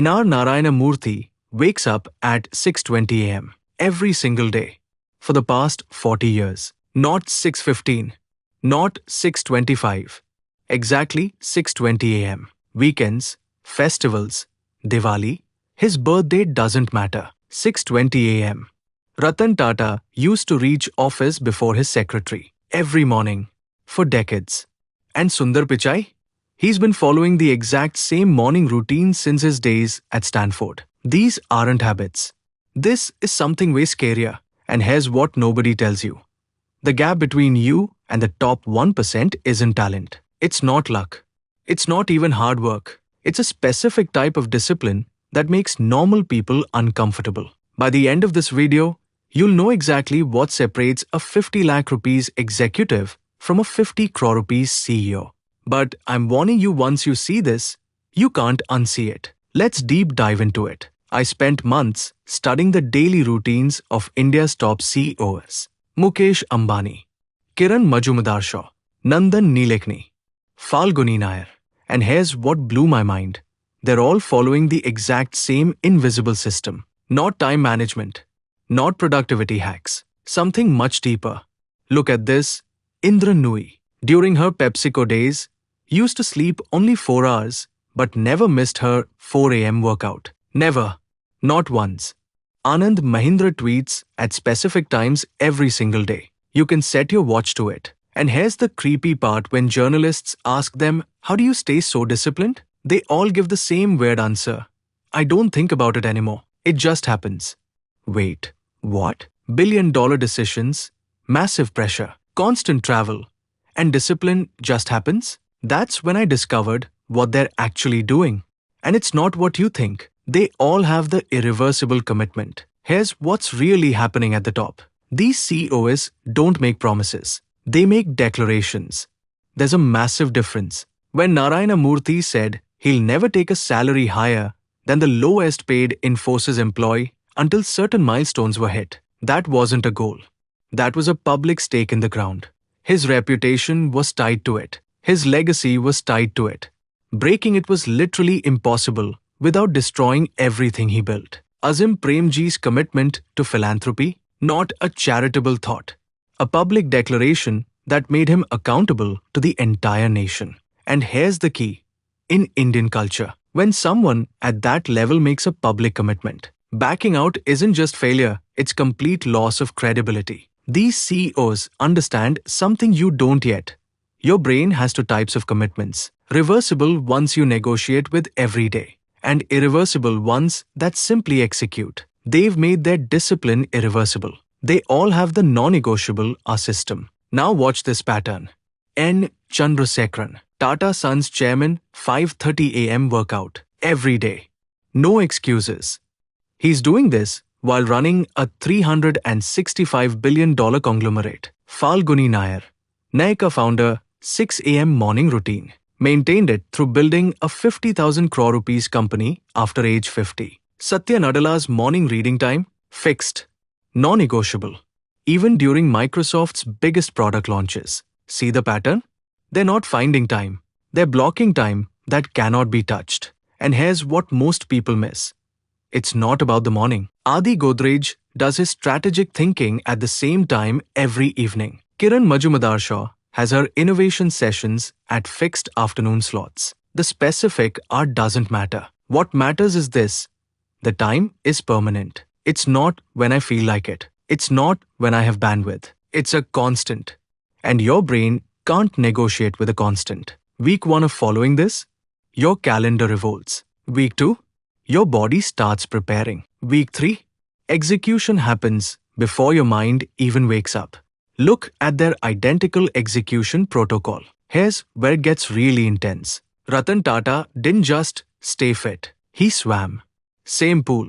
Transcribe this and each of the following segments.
Narayana Murthy wakes up at 6:20 a.m. every single day for the past 40 years. Not 6:15, not 6:25, exactly 6:20 a.m. Weekends, festivals, Diwali, his birthday doesn't matter. 6:20 a.m. Ratan Tata used to reach office before his secretary every morning for decades. And Sundar Pichai? He's been following the exact same morning routine since his days at Stanford. These aren't habits. This is something way scarier. And here's what nobody tells you. The gap between you and the top 1% isn't talent. It's not luck. It's not even hard work. It's a specific type of discipline that makes normal people uncomfortable. By the end of this video, you'll know exactly what separates a 50 lakh rupees executive from a 50 crore rupees CEO. But I'm warning you, once you see this, you can't unsee it. Let's deep dive into it. I spent months studying the daily routines of India's top CEOs. Mukesh Ambani, Kiran Majumdar-Shaw, Nandan Nilekani, Falguni Nayar. And here's what blew my mind. They're all following the exact same invisible system. Not time management, not productivity hacks, something much deeper. Look at this. Indra Nooyi, during her PepsiCo days, used to sleep only 4 hours but never missed her 4 a.m. workout. Never. Not once. Anand Mahindra tweets at specific times every single day. You can set your watch to it. And here's the creepy part: when journalists ask them, how do you stay so disciplined? They all give the same weird answer. I don't think about it anymore. It just happens. Wait, what? Billion-dollar decisions, massive pressure, constant travel, and discipline just happens? That's when I discovered what they're actually doing. And it's not what you think. They all have the irreversible commitment. Here's what's really happening at the top. These CEOs don't make promises. They make declarations. There's a massive difference. When Narayana Murthy said he'll never take a salary higher than the lowest paid Infosys employee until certain milestones were hit, that wasn't a goal. That was a public stake in the ground. His reputation was tied to it. His legacy was tied to it. Breaking it was literally impossible without destroying everything he built. Azim Premji's commitment to philanthropy, not a charitable thought. A public declaration that made him accountable to the entire nation. And here's the key. In Indian culture, when someone at that level makes a public commitment, backing out isn't just failure, it's complete loss of credibility. These CEOs understand something you don't yet. Your brain has two types of commitments: reversible ones you negotiate with every day, and irreversible ones that simply execute. They've made their discipline irreversible. They all have the non-negotiable system. Now watch this pattern. N. Chandrasekaran, Tata Sons chairman, 5:30 a.m. workout every day. No excuses. He's doing this while running a $365 billion conglomerate. Falguni Nayar, Nykaa founder, 6 a.m. morning routine. Maintained it through building a 50,000 crore rupees company after age 50. Satya Nadala's morning reading time, fixed. Non-negotiable. Even during Microsoft's biggest product launches. See the pattern? They're not finding time. They're blocking time that cannot be touched. And here's what most people miss. It's not about the morning. Adi Godrej does his strategic thinking at the same time every evening. Kiran Majumdar-Shaw has her innovation sessions at fixed afternoon slots. The specific hour doesn't matter. What matters is this. The time is permanent. It's not when I feel like it. It's not when I have bandwidth. It's a constant. And your brain can't negotiate with a constant. Week 1 of following this, your calendar revolts. Week 2, your body starts preparing. Week 3, execution happens before your mind even wakes up. Look at their identical execution protocol. Here's where it gets really intense. Ratan Tata didn't just stay fit. He swam. Same pool,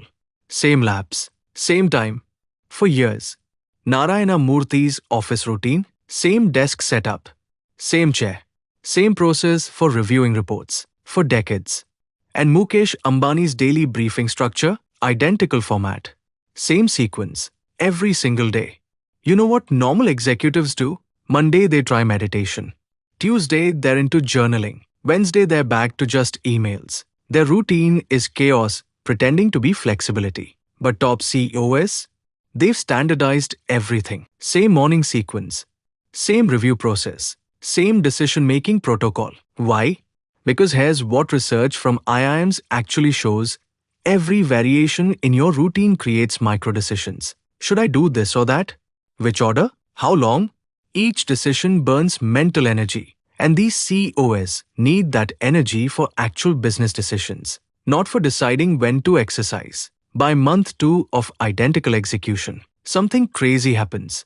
same laps, same time, for years. Narayana Murthy's office routine, same desk setup, same chair, same process for reviewing reports, for decades. And Mukesh Ambani's daily briefing structure, identical format, same sequence, every single day. You know what normal executives do? Monday they try meditation. Tuesday they're into journaling. Wednesday they're back to just emails. Their routine is chaos pretending to be flexibility. But top CEOs, they've standardized everything. Same morning sequence, same review process, same decision-making protocol. Why? Because here's what research from IIMs actually shows. Every variation in your routine creates micro-decisions. Should I do this or that? Which order? How long? Each decision burns mental energy. And these CEOs need that energy for actual business decisions, not for deciding when to exercise. By month 2 of identical execution, something crazy happens.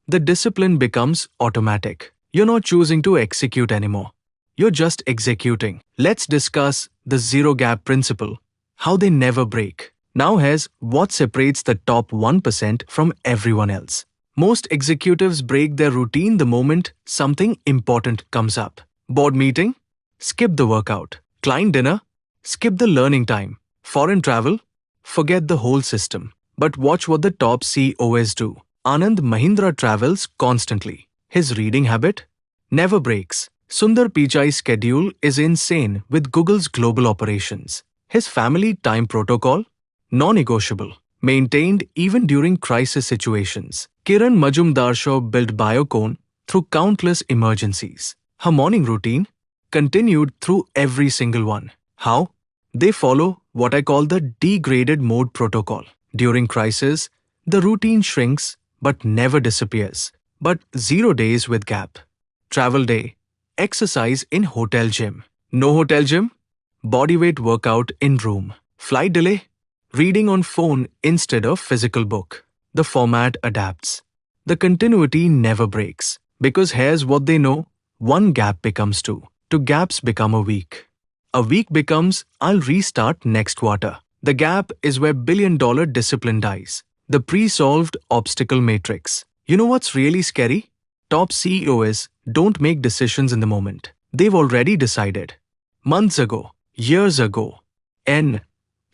The discipline becomes automatic. You're not choosing to execute anymore. You're just executing. Let's discuss the zero gap principle, how they never break. Now here's what separates the top 1% from everyone else. Most executives break their routine the moment something important comes up. Board meeting? Skip the workout. Client dinner? Skip the learning time. Foreign travel? Forget the whole system. But watch what the top CEOs do. Anand Mahindra travels constantly. His reading habit never breaks. Sundar Pichai's schedule is insane with Google's global operations. His family time protocol? Non-negotiable. Maintained even during crisis situations. Kiran Majumdar built Biocon through countless emergencies. Her morning routine continued through every single one. How? They follow what I call the degraded mode protocol. During crisis, the routine shrinks but never disappears. But 0 days with gap. Travel day. Exercise in hotel gym. No hotel gym? Bodyweight workout in room. Flight delay? Reading on phone instead of physical book. The format adapts. The continuity never breaks. Because here's what they know. One gap becomes 2. 2 gaps become a week. A week becomes, I'll restart next quarter. The gap is where billion-dollar discipline dies. The pre-solved obstacle matrix. You know what's really scary? Top CEOs don't make decisions in the moment. They've already decided. Months ago, years ago. N.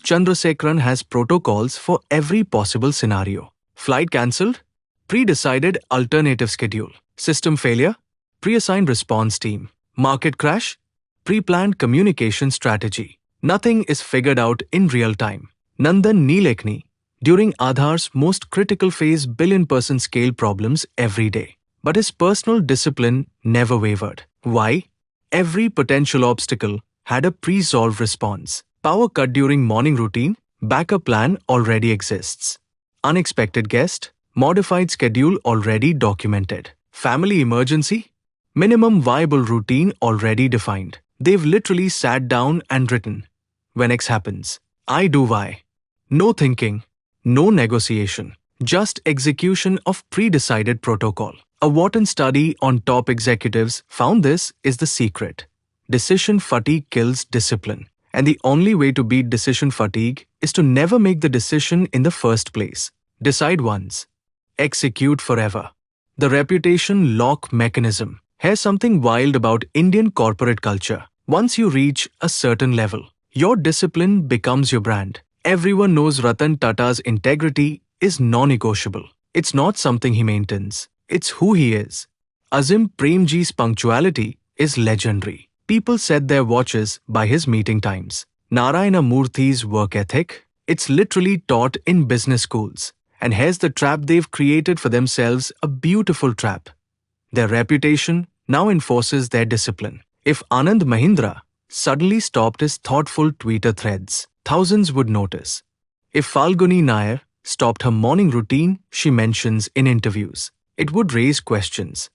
Chandrasekaran has protocols for every possible scenario. Flight cancelled? Pre-decided alternative schedule. System failure? Pre-assigned response team. Market crash? Pre-planned communication strategy. Nothing is figured out in real time. Nandan Nilekani, during Aadhaar's most critical phase, billion-person scale problems every day. But his personal discipline never wavered. Why? Every potential obstacle had a pre-solved response. Power cut during morning routine, backup plan already exists. Unexpected guest, modified schedule already documented. Family emergency, minimum viable routine already defined. They've literally sat down and written, when X happens, I do Y. No thinking, no negotiation, just execution of pre-decided protocol. A Wharton study on top executives found this is the secret. Decision fatigue kills discipline. And the only way to beat decision fatigue is to never make the decision in the first place. Decide once. Execute forever. The reputation lock mechanism. Here's something wild about Indian corporate culture. Once you reach a certain level, your discipline becomes your brand. Everyone knows Ratan Tata's integrity is non-negotiable. It's not something he maintains. It's who he is. Azim Premji's punctuality is legendary. People set their watches by his meeting times. Narayana Murthy's work ethic, it's literally taught in business schools. And here's the trap they've created for themselves, a beautiful trap. Their reputation now enforces their discipline. If Anand Mahindra suddenly stopped his thoughtful Twitter threads, thousands would notice. If Falguni Nayar stopped her morning routine she mentions in interviews, it would raise questions.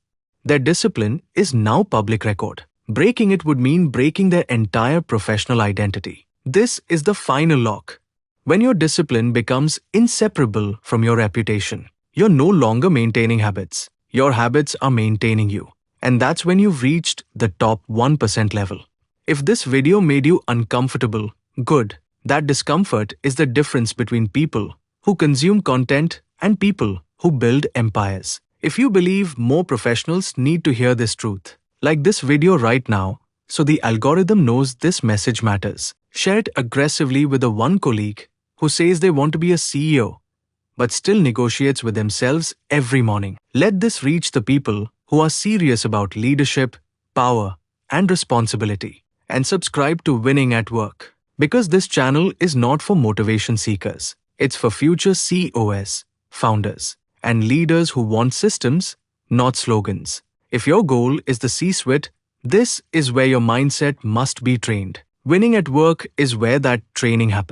Their discipline is now public record. Breaking it would mean breaking their entire professional identity. This is the final lock. When your discipline becomes inseparable from your reputation, you're no longer maintaining habits. Your habits are maintaining you. And that's when you've reached the top 1% level. If this video made you uncomfortable, good. That discomfort is the difference between people who consume content and people who build empires. If you believe more professionals need to hear this truth, like this video right now, so the algorithm knows this message matters. Share it aggressively with the one colleague who says they want to be a CEO, but still negotiates with themselves every morning. Let this reach the people who are serious about leadership, power, and responsibility. And subscribe to Winning at Work. Because this channel is not for motivation seekers. It's for future COS, founders, and leaders who want systems, not slogans. If your goal is the C-suite, this is where your mindset must be trained. Winning at work is where that training happens.